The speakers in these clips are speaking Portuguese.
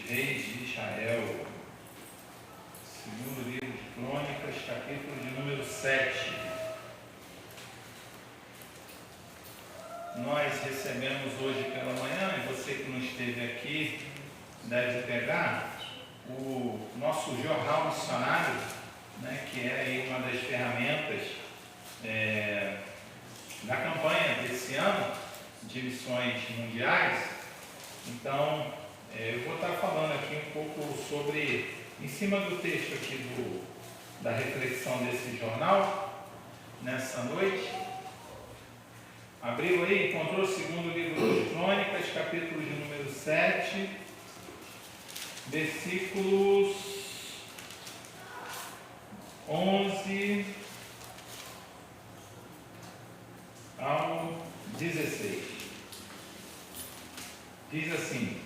reis de Israel. Segundo livro de Crônicas, capítulo de número 7. Nós recebemos hoje pela manhã, e você que não esteve aqui deve pegar o nosso jornal missionário, né, que é aí uma das ferramentas da campanha desse ano de missões mundiais. Então, eu vou estar falando aqui um pouco sobre, em cima do texto aqui da reflexão desse jornal, nessa noite. Abriu aí, encontrou o segundo livro de Crônicas, capítulo de número 7, versículos 11 ao 16. Diz assim: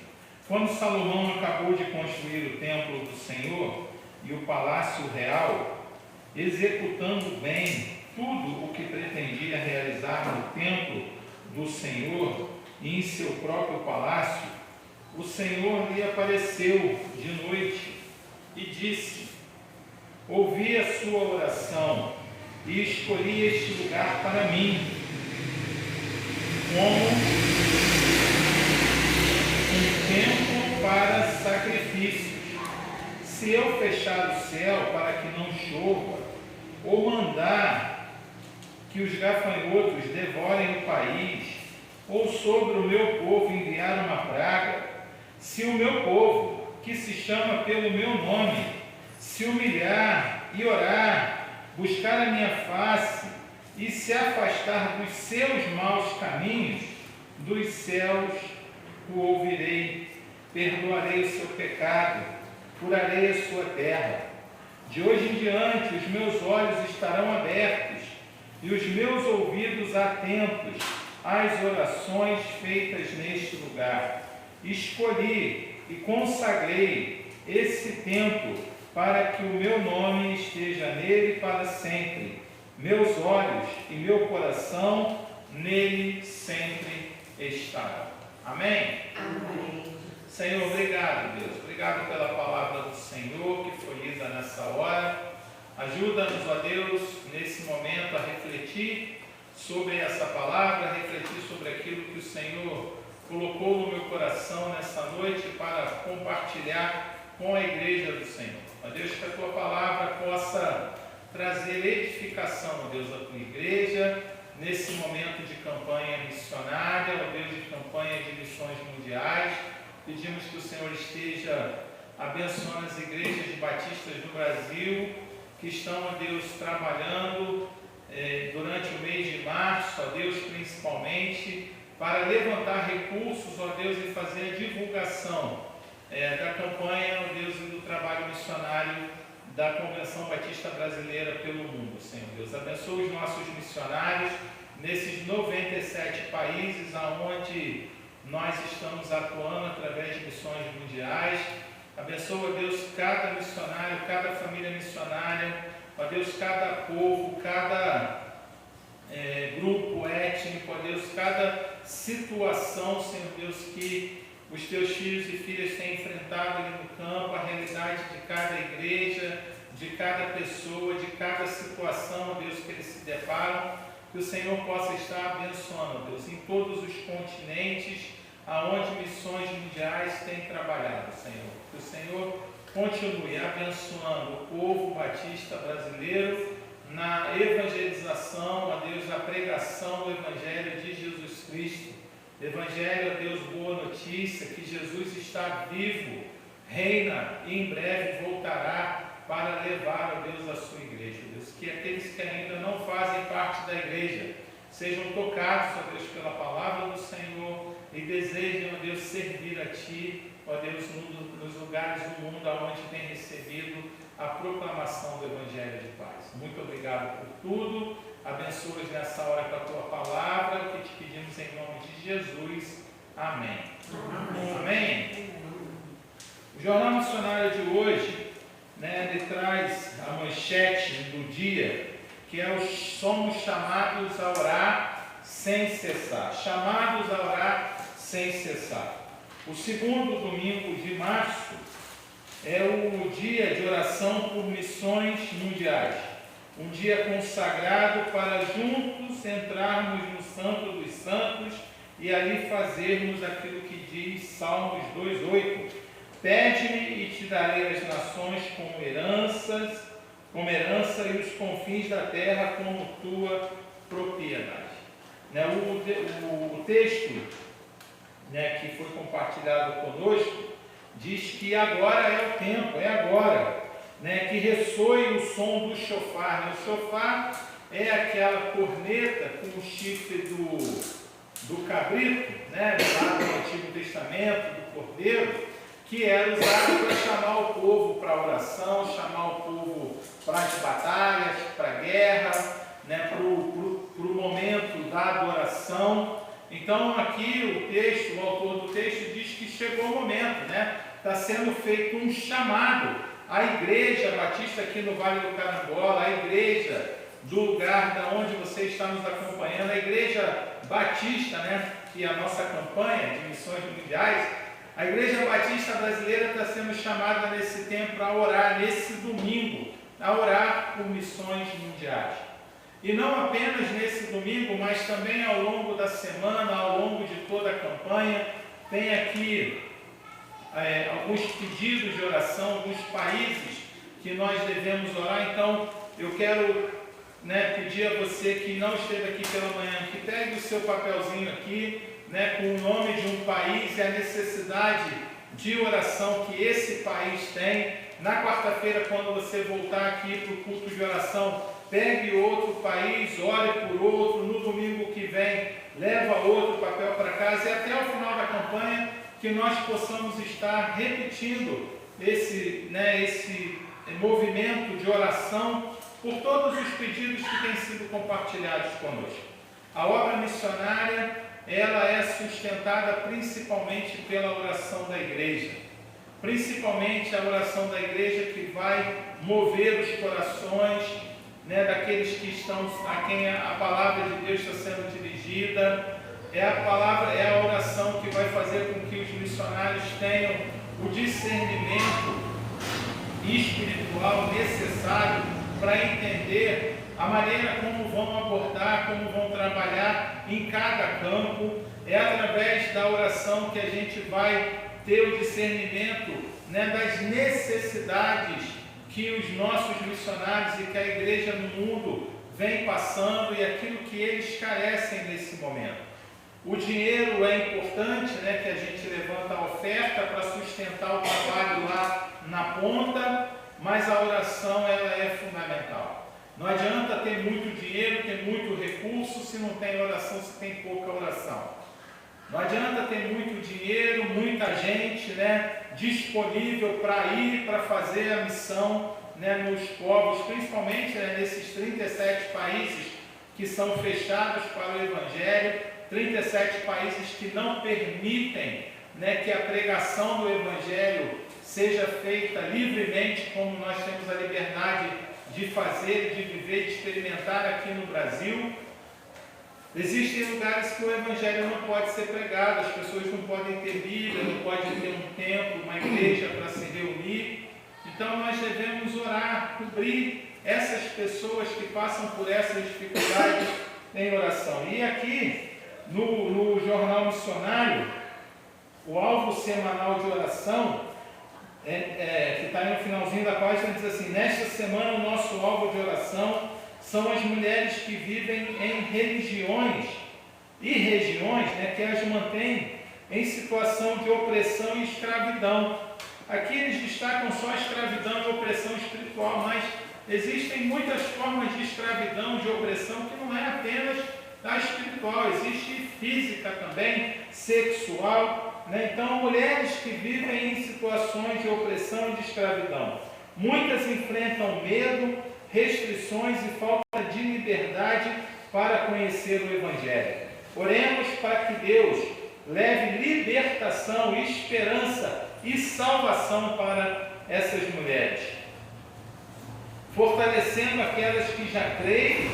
quando Salomão acabou de construir o templo do Senhor e o palácio real, executando bem tudo o que pretendia realizar no templo do Senhor e em seu próprio palácio, o Senhor lhe apareceu de noite e disse: ouvi a sua oração e escolhi este lugar para mim, como um templo para sacrifícios. Se eu fechar o céu para que não chova, ou mandar que os gafanhotos devorem o país, ou sobre o meu povo enviar uma praga, se o meu povo, que se chama pelo meu nome, se humilhar e orar, buscar a minha face e se afastar dos seus maus caminhos, dos céus o ouvirei, perdoarei o seu pecado, curarei a sua terra. De hoje em diante os meus olhos estarão abertos e os meus ouvidos atentos às orações feitas neste lugar. Escolhi e consagrei esse templo para que o meu nome esteja nele para sempre. Meus olhos e meu coração nele sempre estarão. Amém? Amém. Senhor, obrigado, Deus. Obrigado pela palavra do Senhor que foi lida nessa hora. Ajuda-nos, ó Deus, nesse momento a refletir sobre essa palavra, a refletir sobre aquilo que o Senhor colocou no meu coração nessa noite para compartilhar com a igreja do Senhor. Ó Deus, que a tua palavra possa trazer edificação, ó Deus, à tua igreja, nesse momento de campanha missionária, ó Deus, de campanha de missões mundiais. Pedimos que o Senhor esteja abençoando as igrejas de batistas do Brasil, que estão, ó Deus, trabalhando durante o mês de março, ó Deus, principalmente, para levantar recursos, ó Deus, e fazer a divulgação da campanha, ó Deus, e do trabalho missionário da Convenção Batista Brasileira pelo mundo, Senhor Deus. Abençoa os nossos missionários nesses 97 países aonde nós estamos atuando através de missões mundiais. Abençoa, Deus, cada missionário, cada família missionária, ó Deus, cada povo, cada grupo étnico, ó Deus, cada situação, Senhor Deus, que os teus filhos e filhas têm enfrentado ali no campo, a realidade de cada igreja, de cada pessoa, de cada situação, ó Deus, que eles se deparam, que o Senhor possa estar abençoando, ó Deus, em todos os continentes aonde missões mundiais têm trabalhado, Senhor. Que o Senhor continue abençoando o povo batista brasileiro na evangelização, ó Deus, a pregação do Evangelho de Jesus Cristo. Evangelho, ó Deus, boa notícia, que Jesus está vivo, reina e em breve voltará para levar, ó Deus, a sua igreja. Deus, que aqueles que ainda não fazem parte da igreja sejam tocados, ó Deus, pela palavra do Senhor e desejem, ó Deus, servir a Ti, ó Deus, nos lugares do mundo onde tem recebido a proclamação do Evangelho de paz. Muito obrigado por tudo. Abençoa-nos nessa hora com a Tua palavra, que te pedimos em nome de Jesus. Amém. Amém. Amém. O Jornal Missionário de hoje, ele traz a manchete do dia, que é somos chamados a orar sem cessar. Chamados a orar sem cessar. O segundo domingo de março é o dia de oração por missões mundiais. Um dia consagrado para juntos entrarmos no Santo dos Santos e ali fazermos aquilo que diz Salmos 2,8. Pede-me e te darei as nações como herança e os confins da terra como tua propriedade. O texto que foi compartilhado conosco diz que agora é o tempo, é agora, que ressoe o som do chofar. O chofar é aquela corneta com o chifre do cabrito, lá do Antigo Testamento, do cordeiro, que era usado para chamar o povo para a oração, chamar o povo para as batalhas, para a guerra, para o momento da adoração. Então aqui o autor do texto diz que chegou o momento, está sendo feito um chamado à igreja batista aqui no Vale do Carambola, a igreja do lugar da onde você está nos acompanhando, a igreja batista, que é a nossa campanha de missões mundiais. A igreja batista brasileira está sendo chamada nesse tempo para orar, nesse domingo, a orar por missões mundiais. E não apenas nesse domingo, mas também ao longo da semana, ao longo de toda a campanha. Tem aqui alguns pedidos de oração, alguns países que nós devemos orar. Então, eu quero pedir a você que não esteve aqui pela manhã, que pegue o seu papelzinho aqui, com o nome de um país e a necessidade de oração que esse país tem. Na quarta-feira, quando você voltar aqui para o culto de oração, pegue outro país, ore por outro. No domingo que vem, leva outro papel para casa, e até o final da campanha que nós possamos estar repetindo esse movimento de oração por todos os pedidos que têm sido compartilhados conosco. A obra missionária, ela é sustentada principalmente pela oração da igreja, principalmente a oração da igreja que vai mover os corações daqueles que estão, a quem a palavra de Deus está sendo dirigida. É a oração que vai fazer com que os missionários tenham o discernimento espiritual necessário para entender a maneira como vão abordar, como vão trabalhar em cada campo. É através da oração que a gente vai ter o discernimento das necessidades que os nossos missionários e que a igreja no mundo vem passando e aquilo que eles carecem nesse momento. O dinheiro é importante, que a gente levanta a oferta para sustentar o trabalho lá na ponta, mas a oração ela é fundamental. Não adianta ter muito dinheiro, ter muito recurso, se não tem oração, se tem pouca oração. Não adianta ter muito dinheiro, muita gente disponível para ir, para fazer a missão nos povos, principalmente nesses 37 países que são fechados para o Evangelho, 37 países que não permitem que a pregação do Evangelho seja feita livremente, como nós temos a liberdade de fazer, de viver, de experimentar aqui no Brasil. Existem lugares que o Evangelho não pode ser pregado, as pessoas não podem ter Bíblia, não podem ter um templo, uma igreja para se reunir. Então nós devemos orar, cobrir essas pessoas que passam por essas dificuldades em oração. E aqui, no Jornal Missionário, o alvo semanal de oração, que está no finalzinho da página, diz assim: nesta semana o nosso alvo de oração são as mulheres que vivem em religiões e regiões que as mantêm em situação de opressão e escravidão. Aqui eles destacam só a escravidão e opressão espiritual, mas existem muitas formas de escravidão, de opressão, que não é apenas a espiritual, existe física também, sexual. Então, mulheres que vivem em situações de opressão e de escravidão. Muitas enfrentam medo, restrições e falta de liberdade para conhecer o Evangelho. Oremos para que Deus leve libertação, esperança e salvação para essas mulheres, fortalecendo aquelas que já creem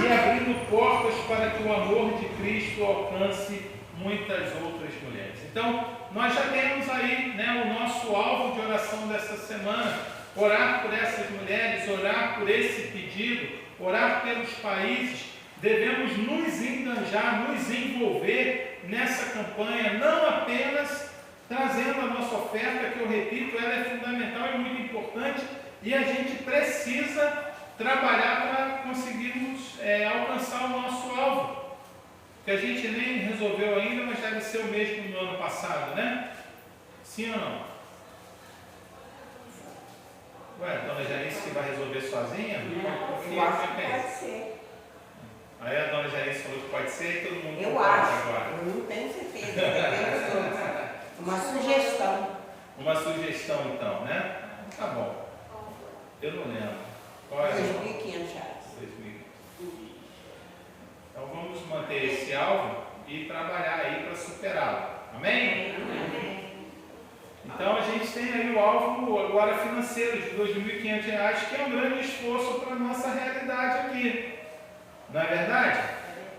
e abrindo portas para que o amor de Cristo alcance muitas outras mulheres. Então, nós já temos aí, né, o nosso alvo de oração dessa semana: orar por essas mulheres, orar por esse pedido, orar pelos países. Devemos nos enganjar, nos envolver nessa campanha, não apenas trazendo a nossa oferta, que eu repito, ela é fundamental e muito importante, e a gente precisa trabalhar para conseguirmos alcançar o nosso alvo, que a gente nem resolveu ainda, mas deve ser o mesmo no ano passado, né? Sim ou não? Ué, a dona Janice que vai resolver sozinha? Eu acho que pode ser. Aí a dona Janice falou que pode ser e todo mundo Eu concorda acho, agora. eu não tenho certeza. Uma sugestão. Uma sugestão então, né? Tá bom. Eu não lembro. Qual é? R$ 2.500. 2.000. Então vamos manter esse alvo e trabalhar aí para superá-lo. Amém? Amém. Então a gente tem aí o alvo agora financeiro de R$ 2.500, que é um grande esforço para a nossa realidade aqui. Não é verdade?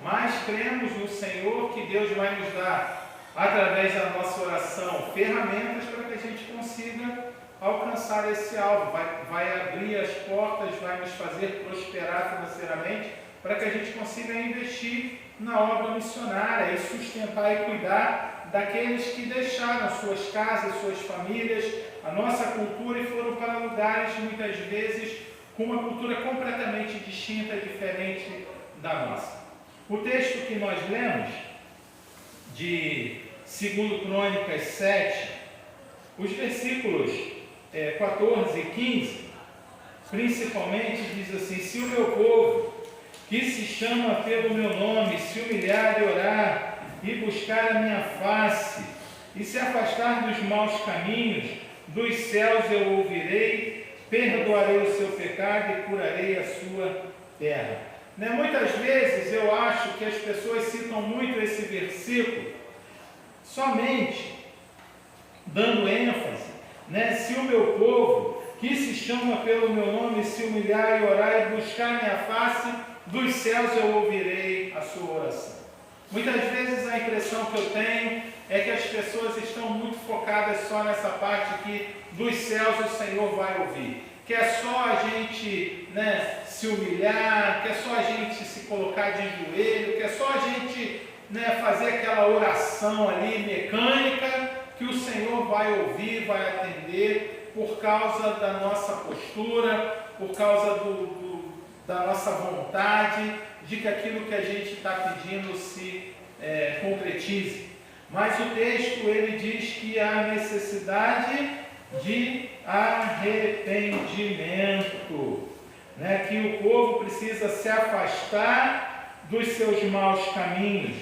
Mas cremos no Senhor que Deus vai nos dar, através da nossa oração, ferramentas para que a gente consiga alcançar esse alvo. Vai abrir as portas, vai nos fazer prosperar financeiramente, para que a gente consiga investir na obra missionária e sustentar e cuidar daqueles que deixaram suas casas, suas famílias, a nossa cultura e foram para lugares, muitas vezes, com uma cultura completamente distinta e diferente da nossa. O texto que nós lemos, de 2 Crônicas 7, os versículos 14 e 15, principalmente, diz assim: se o meu povo, que se chama pelo meu nome, se humilhar e orar, e buscar a minha face, e se afastar dos maus caminhos, dos céus eu ouvirei, perdoarei o seu pecado e curarei a sua terra. Né? Muitas vezes eu acho que as pessoas citam muito esse versículo somente dando ênfase, né? Se o meu povo, que se chama pelo meu nome, se humilhar e orar e buscar minha face, dos céus eu ouvirei a sua oração. Muitas vezes a impressão que eu tenho é que as pessoas estão muito focadas só nessa parte que dos céus o Senhor vai ouvir, que é só a gente, né, se humilhar, que é só a gente se colocar de joelho, que é só a gente, né, fazer aquela oração ali mecânica, que o Senhor vai ouvir, vai atender, por causa da nossa postura, por causa da nossa vontade, de que aquilo que a gente está pedindo se concretize. Mas o texto ele diz que há necessidade de arrependimento, né? Que o povo precisa se afastar dos seus maus caminhos,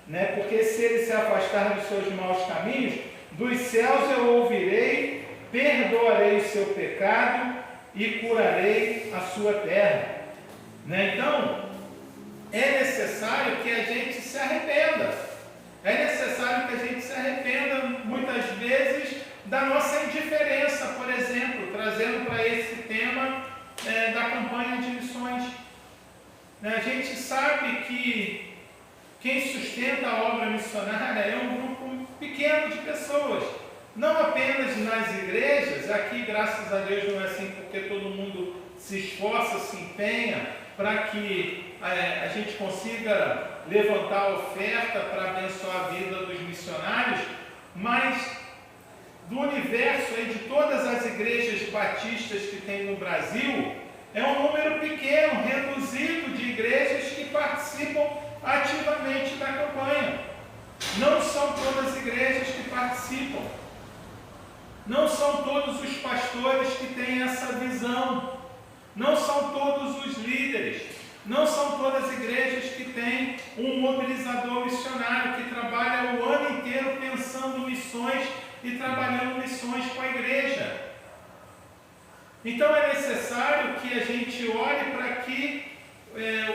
né? Porque se ele se afastar dos seus maus caminhos, dos céus eu ouvirei, perdoarei o seu pecado e curarei a sua terra. Né? Então, é necessário que a gente se arrependa. É necessário que a gente se arrependa, muitas vezes, da nossa indiferença, por exemplo, trazendo para esse tema da campanha de missões. A gente sabe que quem sustenta a obra missionária é um grupo pequeno de pessoas, não apenas nas igrejas. Aqui, graças a Deus, não é assim, porque todo mundo se esforça, se empenha para que a gente consiga levantar a oferta para abençoar a vida dos missionários, mas do universo aí, de todas as igrejas batistas que tem no Brasil, é um número pequeno, reduzido de igrejas que participam ativamente da campanha. Não são todas as igrejas que participam, não são todos os pastores que têm essa visão, não são todos os líderes, não são todas as igrejas que têm um mobilizador missionário que trabalha o ano inteiro pensando missões e trabalhando missões com a igreja. Então é necessário que a gente olhe para que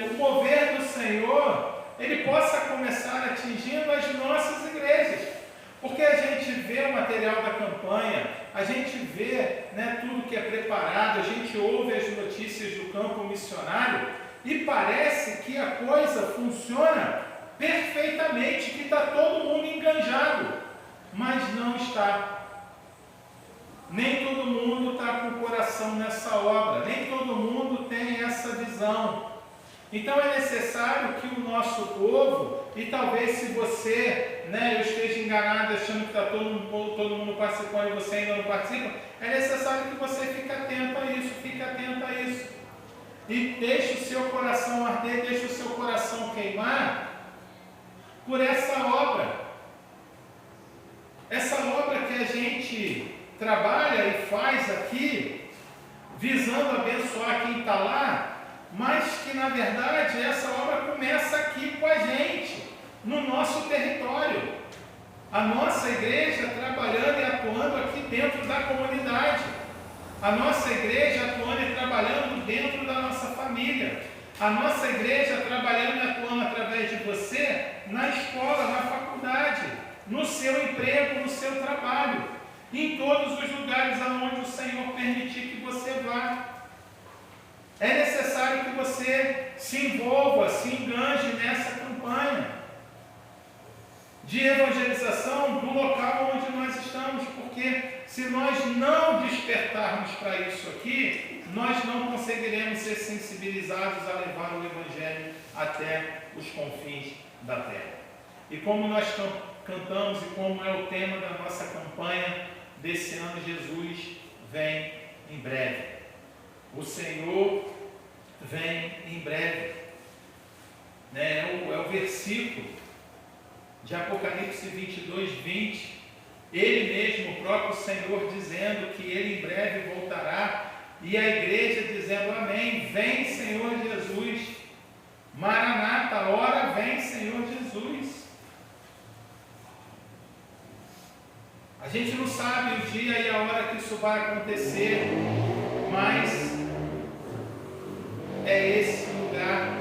o mover do Senhor ele possa começar atingindo as nossas igrejas, porque a gente vê o material da campanha, a gente vê, né, tudo que é preparado, a gente ouve as notícias do campo missionário e parece que a coisa funciona perfeitamente que está todo mundo enganjado, mas não está. Nem todo mundo está com o coração nessa obra, nem todo mundo tem essa visão. Então é necessário que o nosso povo, e talvez se você, eu esteja enganado achando que está todo mundo participando e você ainda não participa, é necessário que você fique atento a isso, e deixe o seu coração arder, deixe o seu coração queimar por essa obra que a gente trabalha e faz aqui, visando abençoar quem está lá, mas que na verdade essa obra começa aqui com a gente, no nosso território, a nossa igreja trabalhando e atuando aqui dentro da comunidade, a nossa igreja atuando e trabalhando dentro da nossa família, a nossa igreja trabalhando e atuando através de você na escola, na faculdade, no seu emprego, no seu trabalho, em todos os lugares aonde o Senhor permitir que você vá. É necessário que você se envolva, se enganje nessa campanha de evangelização do local onde nós estamos, porque se nós não despertarmos para isso aqui, nós não conseguiremos ser sensibilizados a levar o Evangelho até os confins da terra. E como nós cantamos e como é o tema da nossa campanha desse ano, Jesus vem em breve. O Senhor vem em breve. É o versículo de Apocalipse 22, 20. Ele mesmo, o próprio Senhor, dizendo que Ele em breve voltará. E a igreja dizendo amém. Vem, Senhor Jesus. Maranata, ora vem, Senhor Jesus. A gente não sabe o dia e a hora que isso vai acontecer, mas é esse lugar,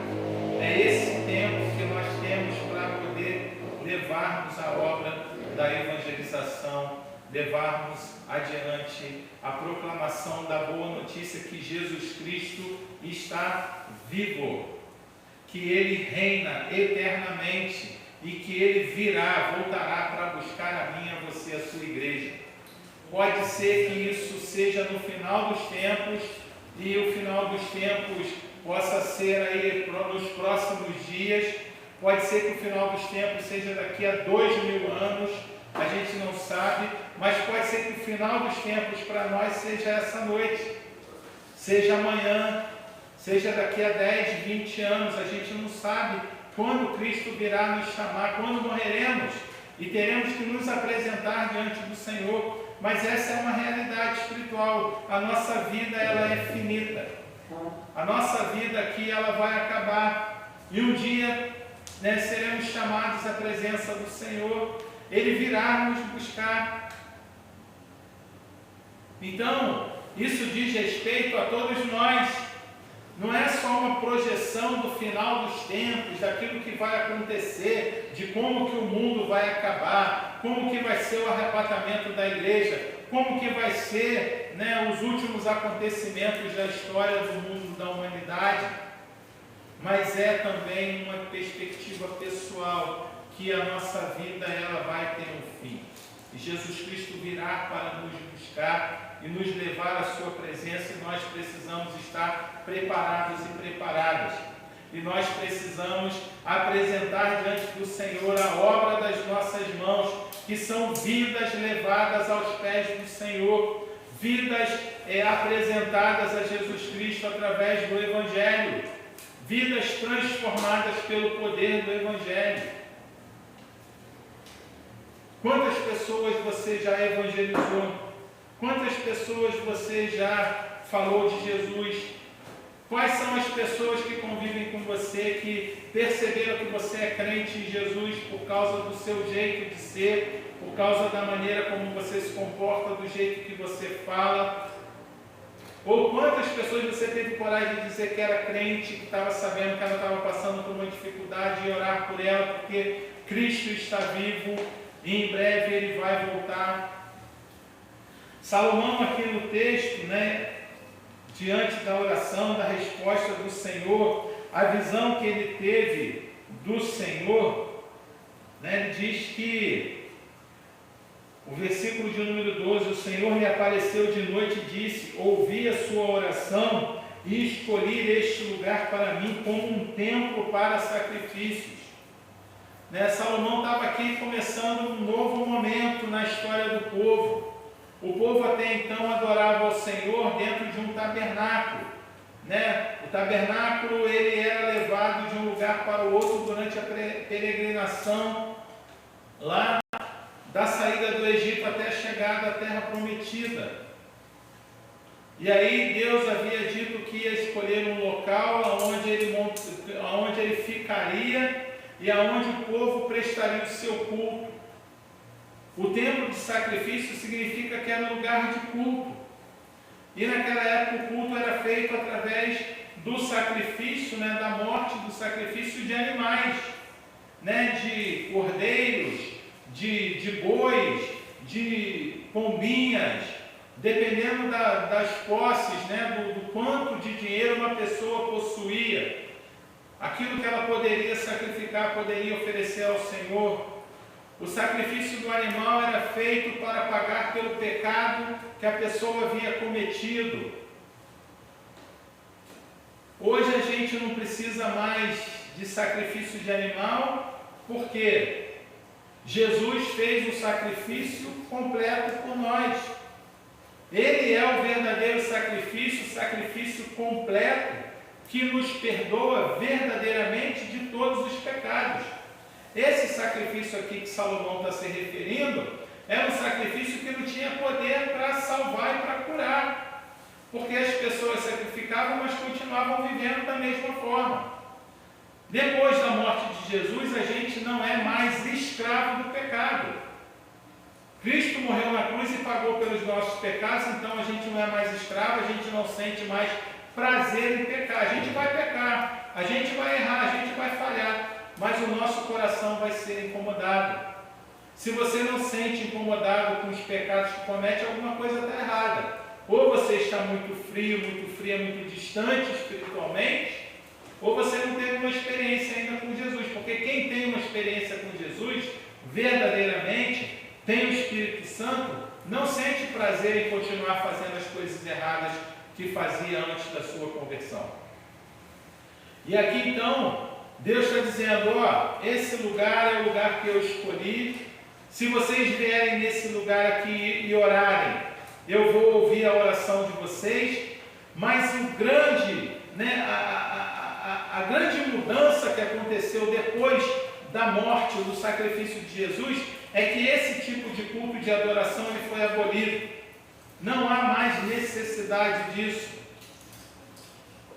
é esse tempo que nós temos para poder levarmos a obra da evangelização, levarmos adiante a proclamação da boa notícia que Jesus Cristo está vivo, que Ele reina eternamente e que Ele voltará para buscar a minha, a você, a sua igreja. Pode ser que isso seja no final dos tempos, e o final dos tempos possa ser aí nos próximos dias, pode ser que o final dos tempos seja daqui a 2000 anos, a gente não sabe, mas pode ser que o final dos tempos para nós seja essa noite, seja amanhã, seja daqui a 10, 20 anos, a gente não sabe quando Cristo virá nos chamar, quando morreremos e teremos que nos apresentar diante do Senhor. Mas essa é uma realidade espiritual. A nossa vida, ela é finita. A nossa vida aqui, ela vai acabar. E um dia, seremos chamados à presença do Senhor. Ele virá nos buscar. Então, isso diz respeito a todos nós. Não é só uma projeção do final dos tempos, daquilo que vai acontecer, de como que o mundo vai acabar, como que vai ser o arrebatamento da igreja, como que vai ser os últimos acontecimentos da história do mundo, da humanidade, mas é também uma perspectiva pessoal, que a nossa vida ela vai ter um fim. E Jesus Cristo virá para nos buscar e nos levar à sua presença, e nós precisamos estar preparados e preparadas. E nós precisamos apresentar diante do Senhor a obra das nossas mãos, que são vidas levadas aos pés do Senhor, vidas apresentadas a Jesus Cristo através do Evangelho, vidas transformadas pelo poder do Evangelho. Quantas pessoas você já evangelizou? Quantas pessoas você já falou de Jesus? Quais são as pessoas que convivem com você, que perceberam que você é crente em Jesus por causa do seu jeito de ser, por causa da maneira como você se comporta, do jeito que você fala? Ou quantas pessoas você teve coragem de dizer que era crente, que estava sabendo que ela estava passando por uma dificuldade, e orar por ela, porque Cristo está vivo e em breve Ele vai voltar? Salomão aqui no texto, diante da oração, da resposta do Senhor, a visão que ele teve do Senhor, Ele diz que, o versículo de número 12, o Senhor me apareceu de noite e disse: ouvi a sua oração e escolhi este lugar para mim como um templo para sacrifícios. Salomão estava aqui começando um novo momento na história do povo. O povo até então adorava ao Senhor dentro de um tabernáculo. O tabernáculo ele era levado de um lugar para o outro durante a peregrinação, lá da saída do Egito até a chegada à terra prometida. E aí Deus havia dito que ia escolher um local onde ele ficaria e aonde o povo prestaria o seu culto. O templo de sacrifício significa que era um lugar de culto. E naquela época o culto era feito através do sacrifício, da morte, do sacrifício de animais, de cordeiros, de bois, de pombinhas, dependendo das posses, do quanto de dinheiro uma pessoa possuía. Aquilo que ela poderia sacrificar, poderia oferecer ao Senhor. O sacrifício do animal era feito para pagar pelo pecado que a pessoa havia cometido. Hoje a gente não precisa mais de sacrifício de animal, porque Jesus fez o sacrifício completo por nós. Ele é o verdadeiro sacrifício, o sacrifício completo, que nos perdoa verdadeiramente de todos os pecados. Esse sacrifício aqui que Salomão está se referindo é um sacrifício que não tinha poder para salvar e para curar, porque as pessoas sacrificavam, mas continuavam vivendo da mesma forma. Depois da morte de Jesus, a gente não é mais escravo do pecado. Cristo morreu na cruz e pagou pelos nossos pecados, então a gente não é mais escravo, a gente não sente mais prazer em pecar. A gente vai pecar, a gente vai errar, a gente vai falhar, mas o nosso coração vai ser incomodado. Se você não se sente incomodado com os pecados que comete, alguma coisa está errada. Ou você está muito frio, muito fria, muito distante espiritualmente, ou você não teve uma experiência ainda com Jesus. Porque quem tem uma experiência com Jesus, verdadeiramente, tem o Espírito Santo, não sente prazer em continuar fazendo as coisas erradas que fazia antes da sua conversão. E aqui então, Deus está dizendo, esse lugar é o lugar que eu escolhi. Se vocês vierem nesse lugar aqui e orarem, eu vou ouvir a oração de vocês. Mas a grande mudança que aconteceu depois da morte, do sacrifício de Jesus, é que esse tipo de culto de adoração ele foi abolido. Não há mais necessidade disso.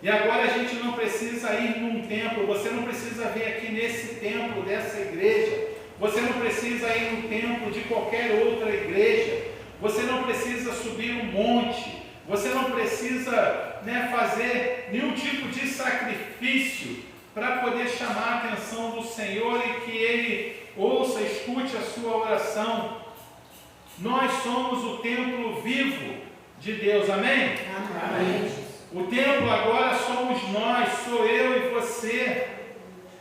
E agora a gente não precisa ir num templo, você não precisa vir aqui nesse templo dessa igreja, você não precisa ir no templo de qualquer outra igreja, você não precisa subir um monte, você não precisa fazer nenhum tipo de sacrifício para poder chamar a atenção do Senhor e que Ele ouça, escute a sua oração. Nós somos o templo vivo de Deus, amém? Amém. O templo agora somos nós, sou eu e você.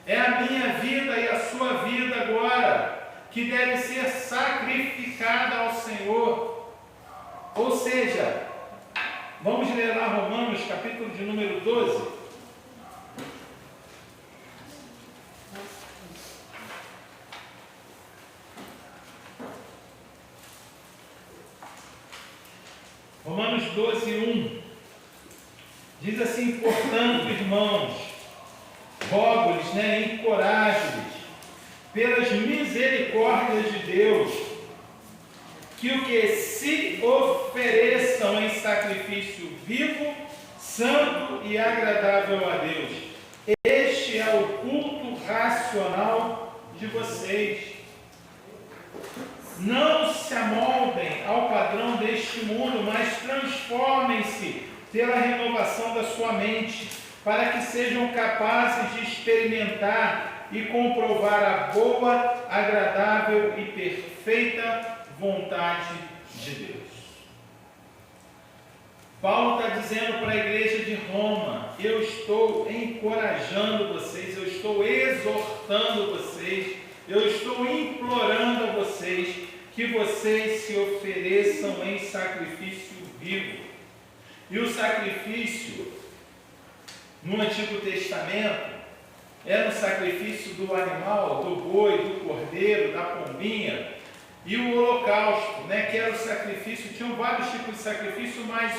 É a minha vida e a sua vida agora, que deve ser sacrificada ao Senhor. Ou seja, vamos ler lá Romanos, capítulo de número 12. Romanos 12, 1. Diz assim: portanto, irmãos, rogo-lhes, encorajo-lhes, pelas misericórdias de Deus, que o que se ofereçam em sacrifício vivo, santo e agradável a Deus. Este é o culto racional de vocês. Não se amoldem ao padrão deste mundo, mas transformem-se pela renovação da sua mente, para que sejam capazes de experimentar e comprovar a boa, agradável e perfeita vontade de Deus. Paulo está dizendo para a igreja de Roma: eu estou encorajando vocês, eu estou exortando vocês eu estou implorando a vocês que vocês se ofereçam em sacrifício vivo. E o sacrifício no Antigo Testamento era o sacrifício do animal, do boi, do cordeiro, da pombinha, e o holocausto, que era o sacrifício. Tinham vários tipos de sacrifício, mas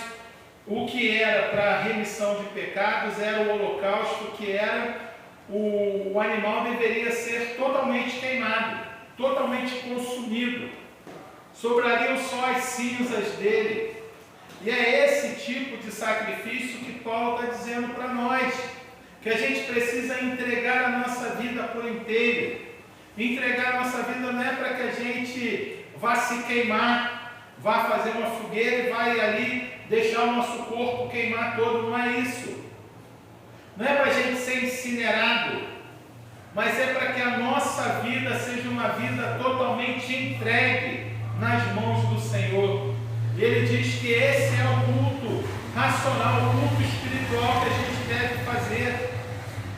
o que era para remissão de pecados era o holocausto, que era o animal deveria ser totalmente queimado, totalmente consumido. Sobrariam só as cinzas dele. E é esse tipo de sacrifício que Paulo está dizendo para nós, que a gente precisa entregar a nossa vida por inteiro. Entregar a nossa vida não é para que a gente vá se queimar, vá fazer uma fogueira e vai ali deixar o nosso corpo queimar todo, não é isso. Não é para a gente ser incinerado, mas é para que a nossa vida seja uma vida totalmente entregue nas mãos do Senhor. E ele diz que esse é o culto racional, o culto espiritual que a gente deve fazer.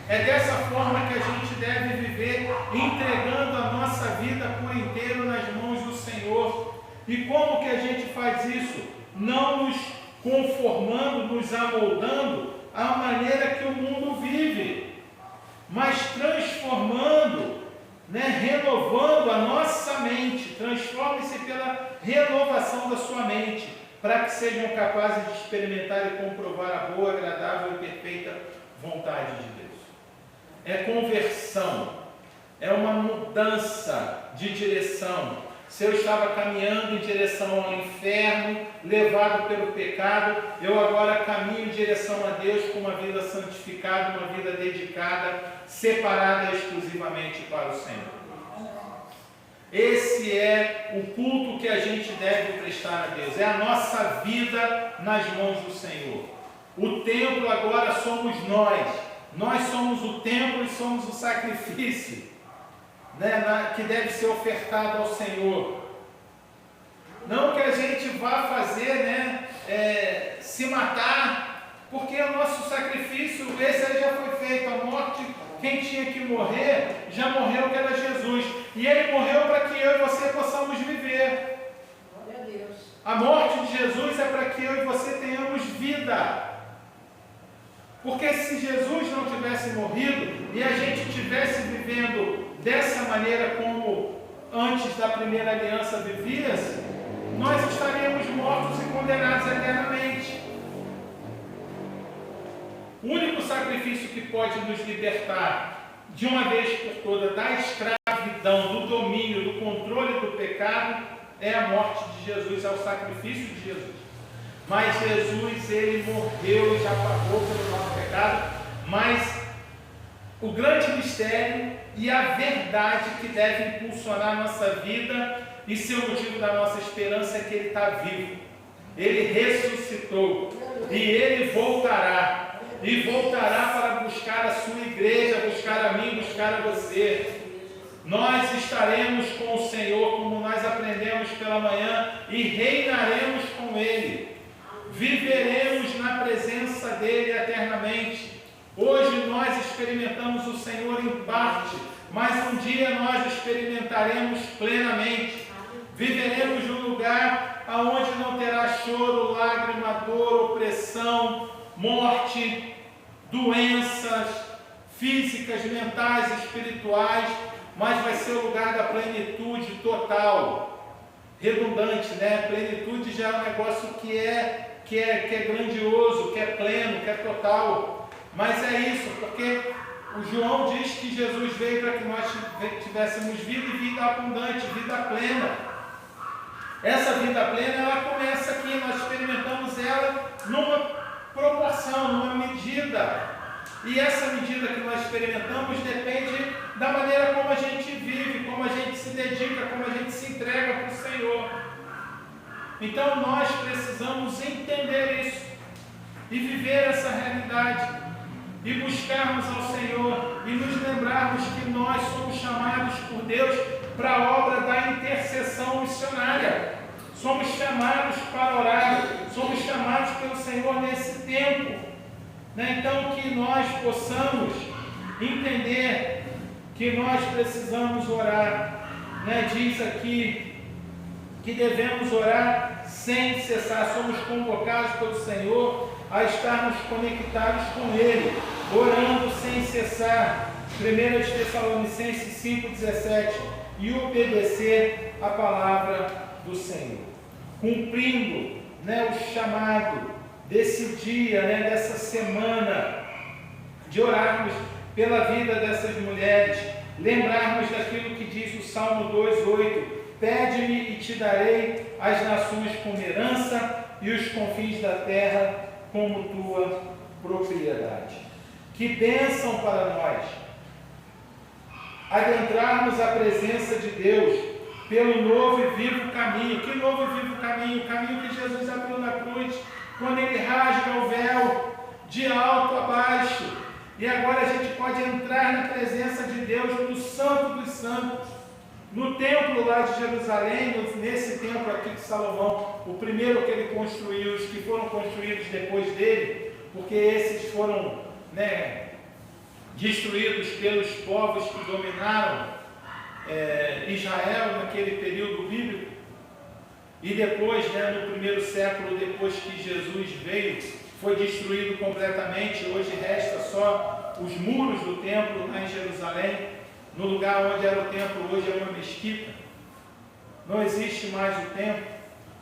É dessa forma que a gente deve viver, entregando a nossa vida por inteiro nas mãos do Senhor. E como que a gente faz isso? Não nos conformando, nos amoldando à maneira que o mundo vive, mas transformando, renovando a nossa mente. Transforme-se pela renovação da sua mente, para que sejam capazes de experimentar e comprovar a boa, agradável e perfeita vontade de Deus. É conversão, é uma mudança de direção. Se eu estava caminhando em direção ao inferno, levado pelo pecado, eu agora caminho em direção a Deus com uma vida santificada, uma vida dedicada, separada exclusivamente para o Senhor. Esse é o culto que a gente deve prestar a Deus, é a nossa vida nas mãos do Senhor. O templo agora somos nós somos o templo e somos o sacrifício, que deve ser ofertado ao Senhor. Não que a gente vá fazer, se matar, porque o nosso sacrifício, esse aí já foi feito, a morte, quem tinha que morrer, já morreu, que era Jesus. E ele morreu para que eu e você possamos viver. Glória a Deus. A morte de Jesus é para que eu e você tenhamos vida. Porque se Jesus não tivesse morrido e a gente estivesse vivendo dessa maneira como antes da primeira aliança vivia-se, nós estaríamos mortos e condenados eternamente. O único sacrifício que pode nos libertar de uma vez por toda da escravidão, do domínio, do controle do pecado é a morte de Jesus, é o sacrifício de Jesus. Mas Jesus, ele morreu e já pagou pelo nosso pecado. Mas o grande mistério e a verdade que deve impulsionar a nossa vida e ser o motivo da nossa esperança é que ele está vivo. Ele ressuscitou e ele voltará. E voltará para buscar a sua igreja, buscar a mim, buscar a você. Nós estaremos com o Senhor, como nós aprendemos pela manhã, e reinaremos com Ele. Viveremos na presença dEle eternamente. Hoje nós experimentamos o Senhor em parte, mas um dia nós experimentaremos plenamente. Viveremos num lugar onde não terá choro, lágrima, dor, opressão, morte, doenças físicas, mentais, espirituais, mas vai ser o lugar da plenitude total. Redundante, Plenitude já é um negócio que é grandioso, que é pleno, que é total. Mas é isso, porque o João diz que Jesus veio para que nós tivéssemos vida e vida abundante, vida plena. Essa vida plena, ela começa aqui, nós experimentamos ela numa proporção, numa medida. E essa medida que nós experimentamos depende da maneira como a gente vive, como a gente se dedica, como a gente se entrega para o Senhor. Então nós precisamos entender isso e viver essa realidade e buscarmos ao Senhor e nos lembrarmos que nós somos chamados por Deus para a obra da intercessão missionária. Somos chamados para orar, somos chamados pelo Senhor nesse tempo. Então que nós possamos entender que nós precisamos orar. Diz aqui que devemos orar sem cessar. Somos convocados pelo Senhor a estarmos conectados com Ele, orando sem cessar. 1 Tessalonicenses 5,17, e obedecer a palavra do Senhor, cumprindo o chamado desse dia, dessa semana, de orarmos pela vida dessas mulheres, lembrarmos daquilo que diz o Salmo 2,8: pede-me e te darei as nações como herança e os confins da terra como tua propriedade. Que bênção para nós adentrarmos a presença de Deus pelo novo e vivo caminho. Que novo e vivo caminho? O caminho que Jesus abriu na cruz, quando Ele rasga o véu de alto a baixo. E agora a gente pode entrar na presença de Deus, no Santo dos Santos, no templo lá de Jerusalém, nesse templo aqui de Salomão, o primeiro que ele construiu, os que foram construídos depois dele, porque esses foram destruídos pelos povos que dominaram Israel naquele período bíblico. E depois, no primeiro século, depois que Jesus veio, foi destruído completamente. Hoje resta só os muros do templo lá em Jerusalém. No lugar onde era o templo, hoje é uma mesquita. Não existe mais o templo,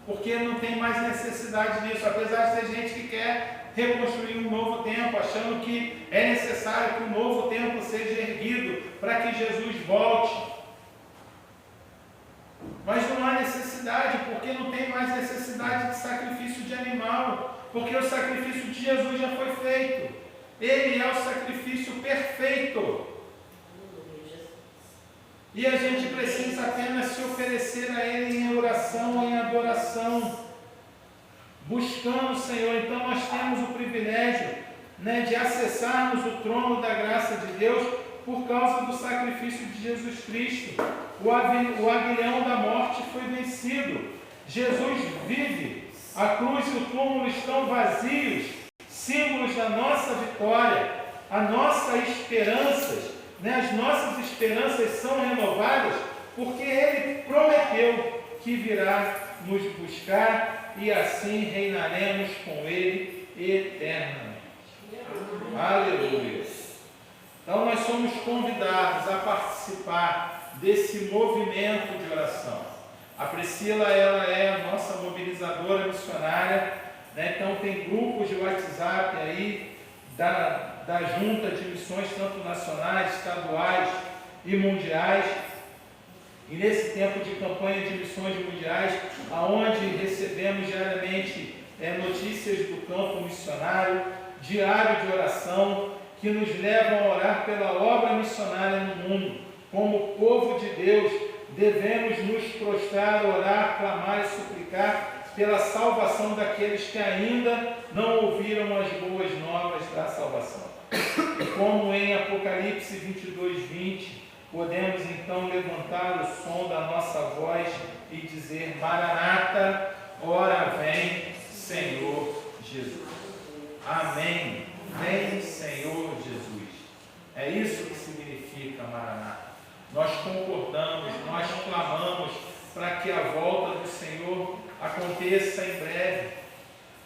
porque não tem mais necessidade disso, apesar de ter gente que quer reconstruir um novo templo, achando que é necessário que o novo templo seja erguido para que Jesus volte. Mas não há necessidade, porque não tem mais necessidade de sacrifício de animal, porque o sacrifício de Jesus já foi feito. Ele é o sacrifício perfeito. E a gente precisa apenas se oferecer a Ele em oração, em adoração, buscando o Senhor. Então nós temos o privilégio de acessarmos o trono da graça de Deus por causa do sacrifício de Jesus Cristo. O aguilhão da morte foi vencido. Jesus vive. A cruz e o túmulo estão vazios, símbolos da nossa vitória, a nossa esperança. As nossas esperanças são renovadas porque Ele prometeu que virá nos buscar e assim reinaremos com Ele eternamente. Aleluia! Então nós somos convidados a participar desse movimento de oração. A Priscila, ela é a nossa mobilizadora missionária, então tem grupos de WhatsApp aí da Junta de Missões, tanto nacionais, estaduais e mundiais. E nesse tempo de campanha de missões mundiais, aonde recebemos diariamente notícias do campo missionário, diário de oração, que nos levam a orar pela obra missionária no mundo. Como povo de Deus, devemos nos prostrar, orar, clamar e suplicar pela salvação daqueles que ainda não ouviram as boas novas da salvação. E como em Apocalipse 22:20, podemos então levantar o som da nossa voz e dizer: Maranata, ora vem, Senhor Jesus. Amém. Vem, Senhor Jesus. É isso que significa Maranata. Nós concordamos, nós clamamos para que a volta do Senhor aconteça em breve,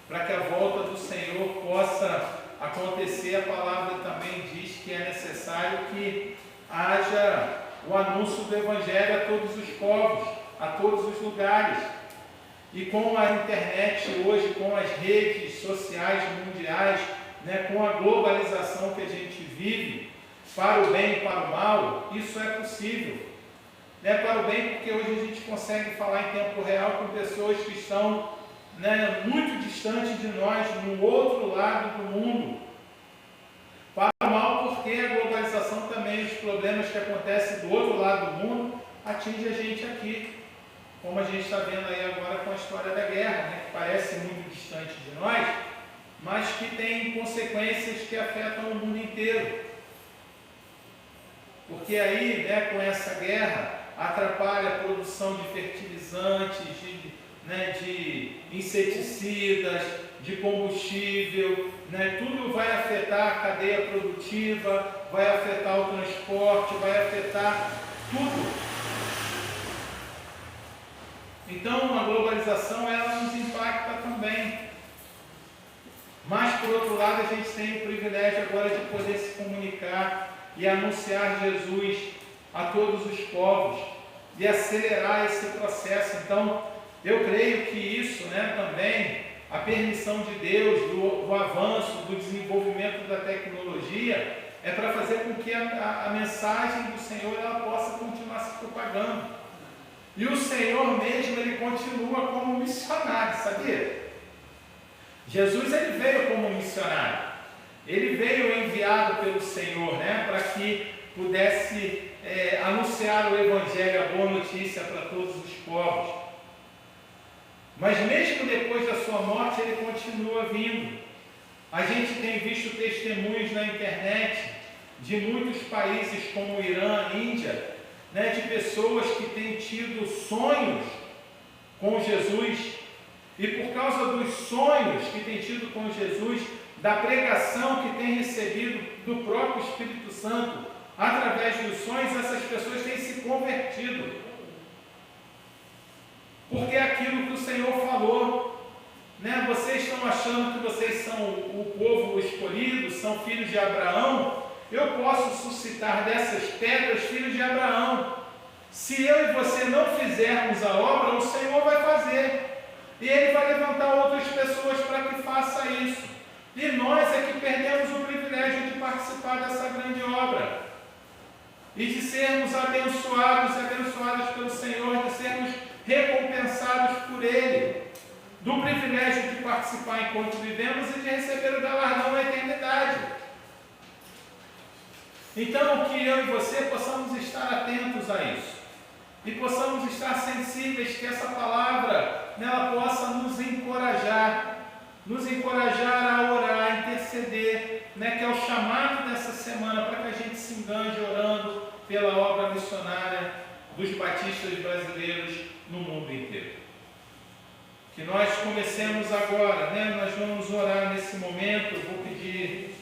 para que a volta do Senhor possa acontecer. A palavra também diz que é necessário que haja o anúncio do Evangelho a todos os povos, a todos os lugares. E com a internet hoje, com as redes sociais mundiais, com a globalização que a gente vive, para o bem e para o mal, isso é possível. Para o bem, porque hoje a gente consegue falar em tempo real com pessoas que estão muito distantes de nós, no outro lado do mundo. Para o mal, porque a globalização também, os problemas que acontecem do outro lado do mundo, atinge a gente aqui. Como a gente está vendo aí agora com a história da guerra, que parece muito distante de nós, mas que tem consequências que afetam o mundo inteiro. Porque aí, com essa guerra, atrapalha a produção de fertilizantes, de inseticidas, de combustível, tudo vai afetar a cadeia produtiva, vai afetar o transporte, vai afetar tudo. Então a globalização ela nos impacta também. Mas por outro lado a gente tem o privilégio agora de poder se comunicar e anunciar Jesus a todos os povos e acelerar esse processo. Então eu creio que isso, também a permissão de Deus do avanço, do desenvolvimento da tecnologia é para fazer com que a mensagem do Senhor ela possa continuar se propagando. E o Senhor mesmo, ele continua como missionário, sabia? Jesus, ele veio como missionário. Ele veio enviado pelo Senhor, para que pudesse anunciar o Evangelho, a boa notícia para todos os povos. Mas mesmo depois da sua morte, ele continua vindo. A gente tem visto testemunhos na internet de muitos países como o Irã, Índia, de pessoas que têm tido sonhos com Jesus, e por causa dos sonhos que têm tido com Jesus, da pregação que têm recebido do próprio Espírito Santo, através dos sonhos, essas pessoas têm se convertido. Porque é aquilo que o Senhor falou, vocês estão achando que vocês são o povo escolhido, são filhos de Abraão. Eu posso suscitar dessas pedras filhos de Abraão. Se eu e você não fizermos a obra, o Senhor vai fazer. E Ele vai levantar outras pessoas para que faça isso. E nós é que perdemos o privilégio de participar dessa grande obra. E de sermos abençoados e abençoadas pelo Senhor, de sermos recompensados por Ele. Do privilégio de participar enquanto vivemos e de receber o galardão na eternidade. Então, que eu e você possamos estar atentos a isso. E possamos estar sensíveis, que essa palavra ela possa nos encorajar a orar, a interceder, que é o chamado dessa semana, para que a gente se engane orando pela obra missionária dos batistas brasileiros no mundo inteiro. Que nós comecemos agora, nós vamos orar nesse momento. Eu vou pedir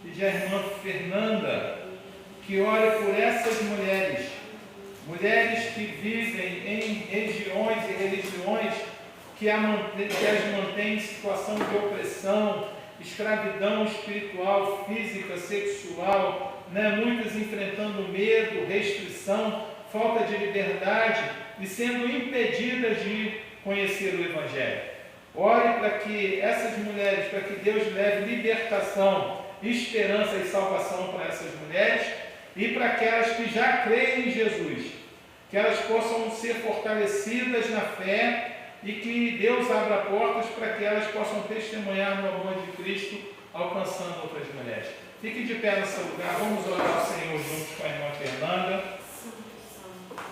à irmã Fernanda que ore por essas mulheres que vivem em regiões e religiões que as mantêm em situação de opressão, escravidão espiritual, física, sexual, muitas enfrentando medo, restrição, falta de liberdade e sendo impedidas de conhecer o Evangelho. Ore para que essas mulheres, para que Deus leve libertação, esperança e salvação para essas mulheres e para aquelas que já creem em Jesus, que elas possam ser fortalecidas na fé e que Deus abra portas para que elas possam testemunhar no amor de Cristo, alcançando outras mulheres. Fique de pé no seu lugar, vamos orar ao Senhor juntos com a irmã Fernanda. Santo,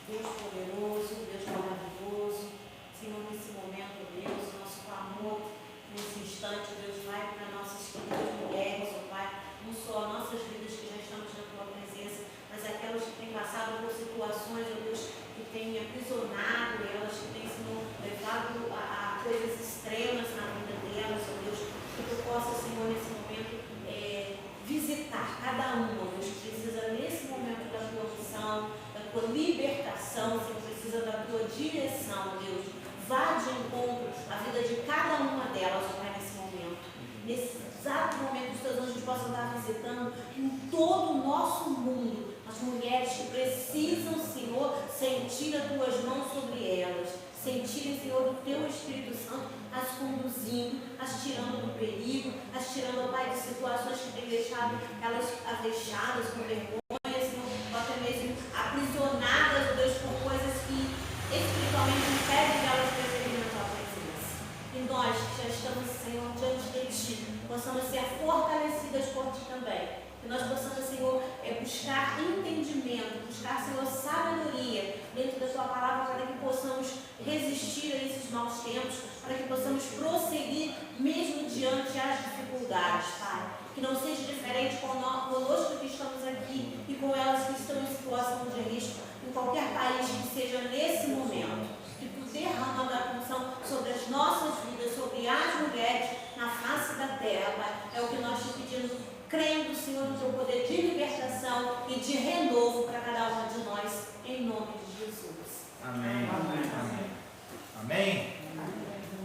Deus poderoso, Deus maravilhoso, Senhor, nesse momento, Deus, nosso clamor, nesse instante, Deus, vai para nossas queridas mulheres, ó Pai, não só nossas vidas que já estamos na Tua presença, mas aquelas que têm passado por situações, ó Deus, que têm aprisionado elas, que têm sido levado a coisas extremas na vida delas, ó Deus, que Tu possa, Senhor, nesse momento, visitar cada uma, Deus, que precisa nesse momento da Tua unção, da Tua libertação, Senhor, precisa da Tua direção, Deus. Vá de encontro à vida de cada uma delas, ó Pai, nesse momento. Nesse exato momento, os Teus anjos possam estar visitando em todo o nosso mundo as mulheres que precisam, Senhor, sentir as Tuas mãos sobre elas, sentirem, Senhor, o Teu Espírito Santo as conduzindo, as tirando do perigo, as tirando, Pai, de situações que têm deixado elas avechadas, com vergonha, Senhor, ou até mesmo aprisionadas, Deus, por coisas que espiritualmente impedem delas preferirem a Tua presença. E nós, que já estamos, Senhor, diante de Ti, possamos ser fortalecidas por Ti também. Que nós possamos, Senhor, buscar entendimento, buscar, Senhor, sabedoria dentro da Tua palavra, para que possamos resistir a esses maus tempos, para que possamos prosseguir mesmo diante das dificuldades, Pai. Que não seja diferente conosco que estamos aqui e com elas que estão em situação de risco, em qualquer país que seja nesse momento. Que Tu derrama a unção sobre as nossas vidas, sobre as mulheres na face da terra, Pai. É o que nós te pedimos, crendo, Senhor, no teu poder de libertação e de renovo para cada uma de nós, em nome de Jesus. Amém. Amém. Amém?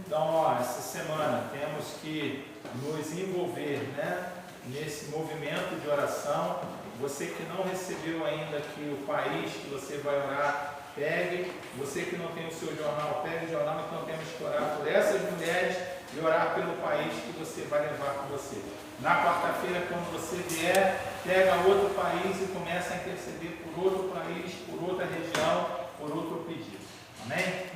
Então, ó, essa semana temos que nos envolver, né, nesse movimento de oração. Você que não recebeu ainda aqui o país que você vai orar, pegue. Você que não tem o seu jornal, pegue o jornal. Então temos que orar por essas mulheres e orar pelo país que você vai levar com você. Na quarta-feira, quando você vier, pega outro país e começa a interceder por outro país, por outra região, por outro pedido. Amém?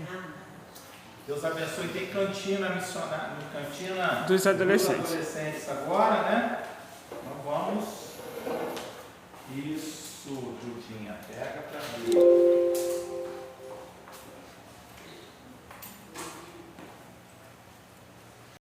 Deus abençoe. Tem cantina missionária, cantina dos adolescentes agora, né?